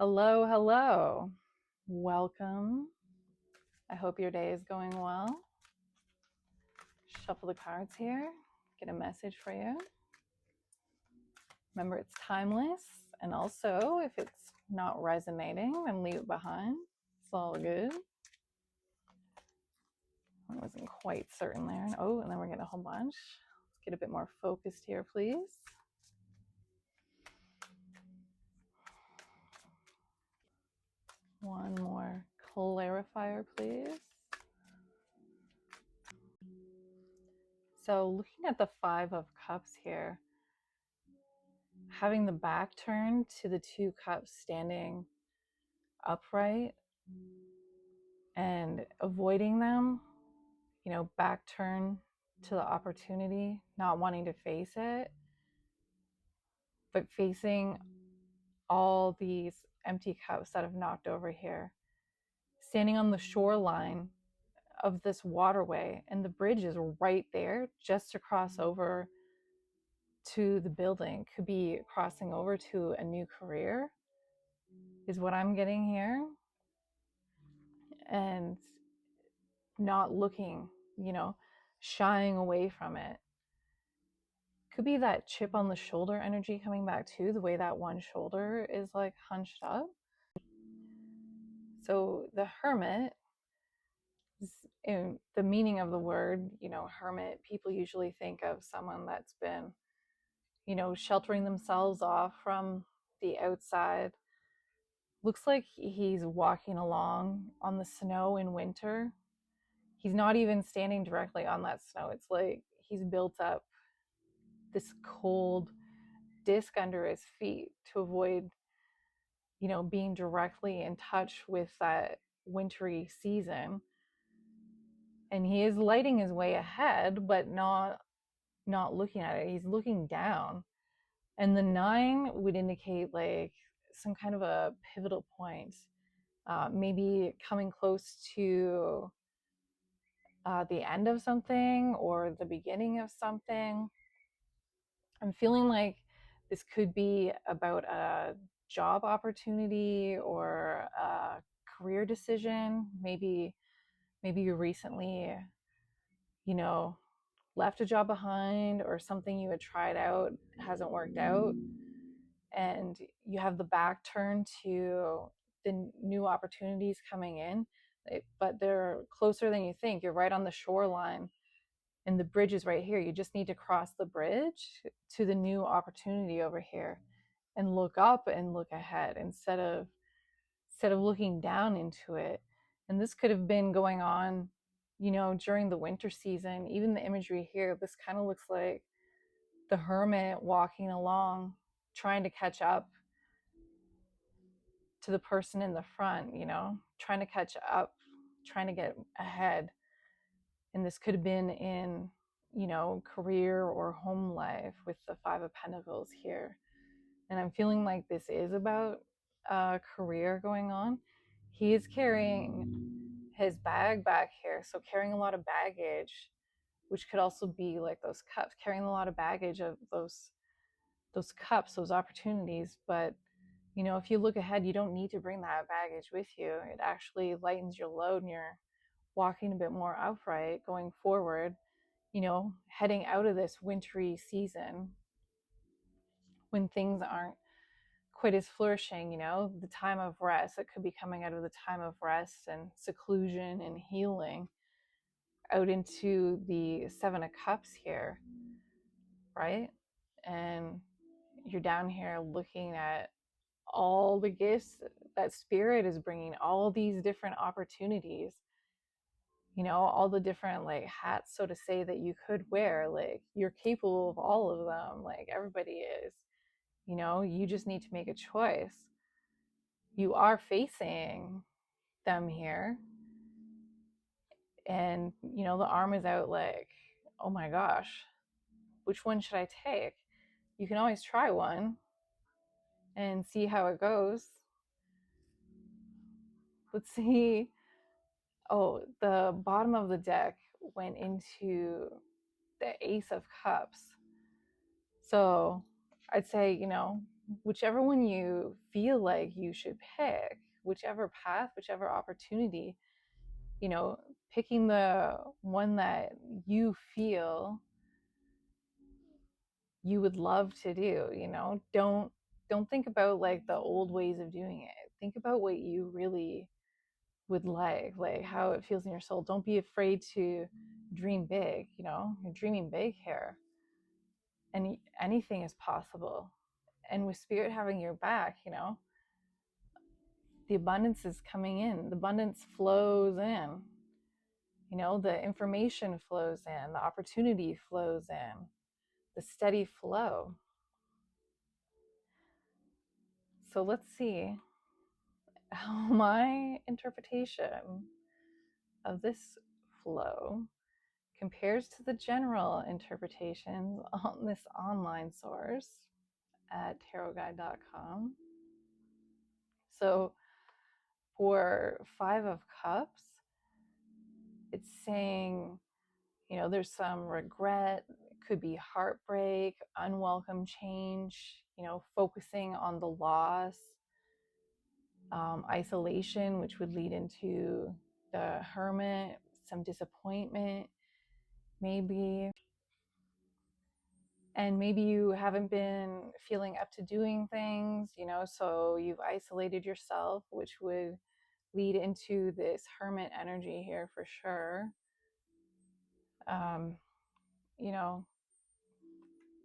Hello, hello. Welcome. I hope your day is going well. Shuffle the cards here, get a message for you. Remember, it's timeless, and also if it's not resonating, then leave it behind. It's all good. I wasn't quite certain there. Oh, and then we're getting a whole bunch. Let's get a bit more focused here, please. One more clarifier, please. So looking at the Five of Cups here, having the back turned to the two cups standing upright and avoiding them, back turn to the opportunity, not wanting to face it, but facing all these empty cups that have knocked over here, standing on the shoreline of this waterway, and the bridge is right there just to cross over to the building, could be crossing over to a new career, is what I'm getting here. And not looking, shying away from it. Could be that chip on the shoulder energy coming back too, the way that one shoulder is like hunched up. So the hermit, in the meaning of the word, hermit, people usually think of someone that's been, sheltering themselves off from the outside. Looks like he's walking along on the snow in winter. He's not even standing directly on that snow. It's like he's built up this cold disc under his feet to avoid, being directly in touch with that wintry season. And he is lighting his way ahead, but not looking at it. He's looking down. And the 9 would indicate like some kind of a pivotal point, maybe coming close to the end of something or the beginning of something. I'm feeling like this could be about a job opportunity or a career decision. Maybe you recently, left a job behind, or something you had tried out hasn't worked out, and you have the back turned to the new opportunities coming in, but they're closer than you think. You're right on the shoreline, and the bridge is right here. You just need to cross the bridge to the new opportunity over here and look up and look ahead instead of looking down into it. And this could have been going on, during the winter season. Even the imagery here, this kind of looks like the hermit walking along, trying to catch up to the person in the front, trying to catch up, trying to get ahead. And this could have been in, career or home life with the Five of Pentacles here. And I'm feeling like this is about a career going on. He is carrying his bag back here, so carrying a lot of baggage, which could also be like those cups, carrying a lot of baggage of those cups, those opportunities. But if you look ahead, you don't need to bring that baggage with you. It actually lightens your load, and you're walking a bit more upright going forward, heading out of this wintry season when things aren't quite as flourishing, the time of rest. It could be coming out of the time of rest and seclusion and healing out into the Seven of Cups here, right? And you're down here looking at all the gifts that Spirit is bringing, all these different opportunities, all the different like hats, so to say, that you could wear. Like, you're capable of all of them, like everybody is. You just need to make a choice. You are facing them here, and the arm is out like, oh my gosh, which one should I take? You can always try one and see how it goes. Let's see. Oh, the bottom of the deck went into the Ace of Cups. So I'd say, whichever one you feel like you should pick, whichever path, whichever opportunity, picking the one that you feel you would love to do. Don't think about like the old ways of doing it. Think about what you really would like how it feels in your soul. Don't be afraid to dream big. You're dreaming big here, and anything is possible. And with spirit having your back, the abundance is coming in. The abundance flows in. The information flows in, the opportunity flows in, the steady flow. So let's see how my interpretation of this flow compares to the general interpretations on this online source at tarotguide.com. So for Five of Cups, it's saying, there's some regret, could be heartbreak, unwelcome change, focusing on the loss, isolation, which would lead into the Hermit, some disappointment, maybe. And maybe you haven't been feeling up to doing things, so you've isolated yourself, which would lead into this Hermit energy here for sure. Um, you know,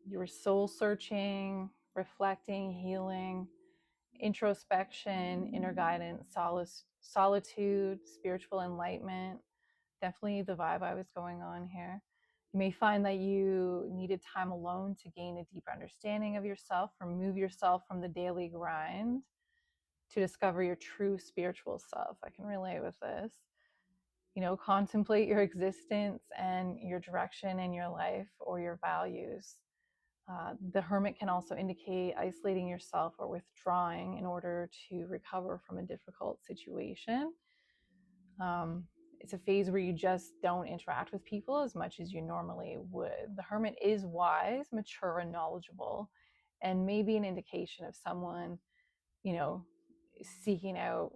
you were soul searching, reflecting, healing, introspection, inner guidance, solitude, spiritual enlightenment. Definitely the vibe I was going on here. You may find that you needed time alone to gain a deeper understanding of yourself, remove yourself from the daily grind to discover your true spiritual self. I can relate with this. Contemplate your existence and your direction in your life or your values. The Hermit can also indicate isolating yourself or withdrawing in order to recover from a difficult situation. It's a phase where you just don't interact with people as much as you normally would. The Hermit is wise, mature, and knowledgeable, and maybe an indication of someone, seeking out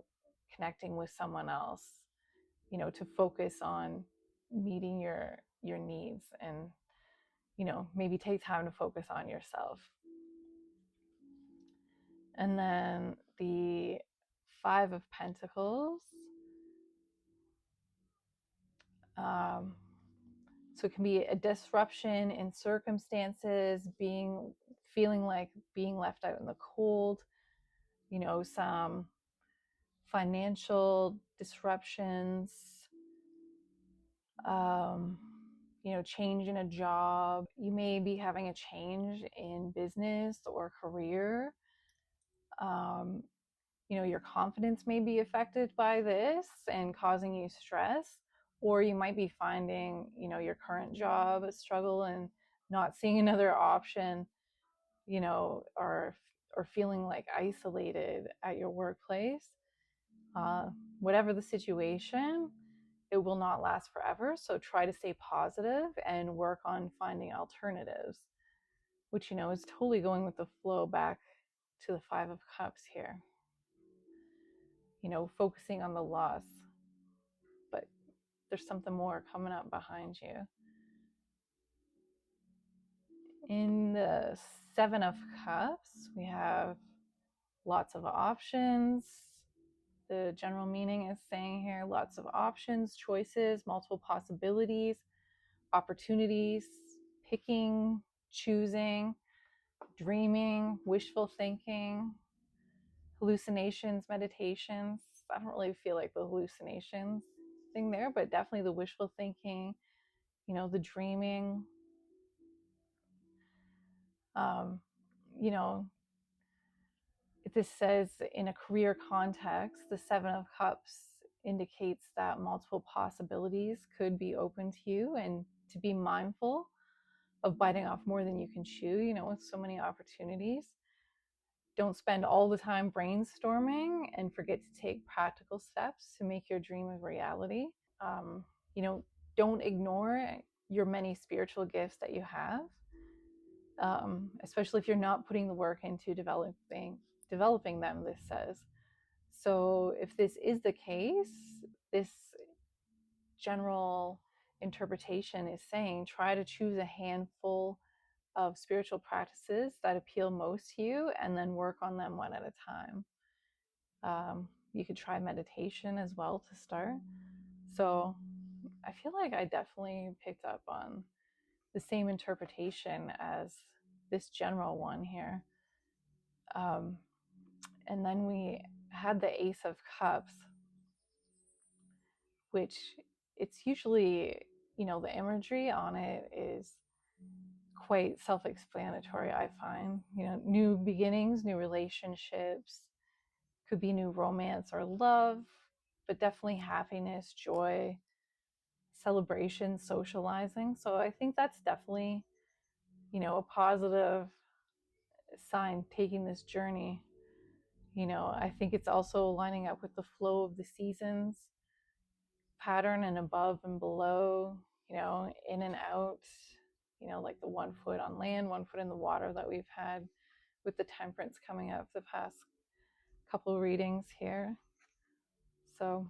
connecting with someone else, to focus on meeting your needs and, maybe take time to focus on yourself. And then the Five of Pentacles. So it can be a disruption in circumstances, feeling like being left out in the cold, some financial disruptions, change in a job. You may be having a change in business or career. Your confidence may be affected by this and causing you stress, or you might be finding, your current job a struggle and not seeing another option, or feeling like isolated at your workplace. Whatever the situation, it will not last forever. So try to stay positive and work on finding alternatives, which, is totally going with the flow back to the Five of Cups here. Focusing on the loss, but there's something more coming up behind you. In the Seven of Cups, we have lots of options. The general meaning is saying here lots of options, choices, multiple possibilities, opportunities, picking, choosing, dreaming, wishful thinking, hallucinations, meditations. I don't really feel like the hallucinations thing there, but definitely the wishful thinking, the dreaming. Um, you know, this says in a career context, the Seven of Cups indicates that multiple possibilities could be open to you, and to be mindful of biting off more than you can chew, with so many opportunities. Don't spend all the time brainstorming and forget to take practical steps to make your dream a reality. Um, don't ignore your many spiritual gifts that you have. especially if you're not putting the work into developing them, this says. So if this is the case, this general interpretation is saying try to choose a handful of spiritual practices that appeal most to you and then work on them one at a time. You could try meditation as well to start. So I feel like I definitely picked up on the same interpretation as this general one here. And then we had the Ace of Cups, which it's usually, the imagery on it is quite self-explanatory, I find. New beginnings, new relationships, could be new romance or love, but definitely happiness, joy, celebration, socializing. So I think that's definitely, a positive sign taking this journey. I think it's also lining up with the flow of the seasons pattern and above and below, in and out, like the 1 foot on land, 1 foot in the water that we've had with the temperance coming up the past couple readings here. So